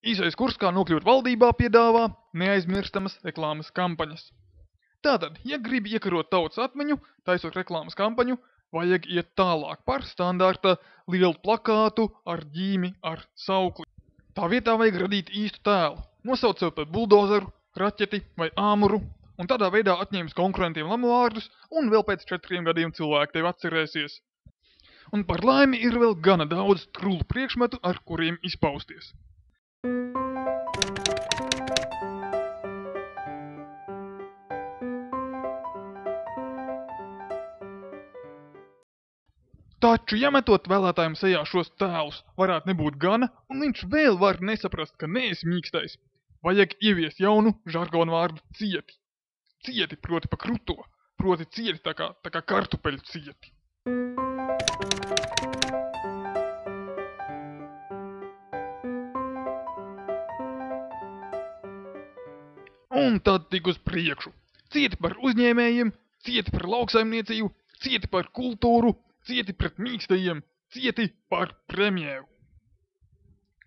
Īsais kurs, kā nokļūt valdībā, piedāvā neaizmirstamas reklāmas kampaņas. Tātad, ja gribi iekarot tautas atmiņu, taisot reklāmas kampaņu, vajag iet tālāk par standarta lielu plakātu ar ģīmi, ar saukli. Tā vietā vajag radīt īstu tēlu, nosaukt sev par buldozeru, raķeti vai āmuru, un tādā veidā atņems konkurentiem lamuvārdus, un vēl pēc 4 gadiem cilvēki tevi atcerēsies. Un par laimi ir vēl gana daudz trulu priekšmetu, ar kuriem izpausties. Taču, ja metot vēlētājiem sejā šos tēlus, varētu nebūt gana, un viņš vēl var nesaprast, ka neesi mīkstais, vajag ieviest jaunu žargonu vārdu cieti. Cieti proti pa kruto, proti cieti tā kā kartupeļu cieti. Un tad tik uz priekšu. Cieti par uzņēmējiem, cieti par lauksaimniecību, cieti par kultūru, cieti pret mīkstajiem, cieti par premjēru.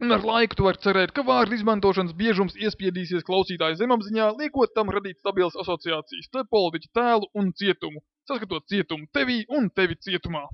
Un ar laiku tu vari cerēt, ka vārdu izmantošanas biežums iespiedīsies klausītāju zemapziņā, liekot tam radīt stabilas asociācijas starp politiķu tēlu un cietumu, saskatot cietumu tevī un tevi cietumā.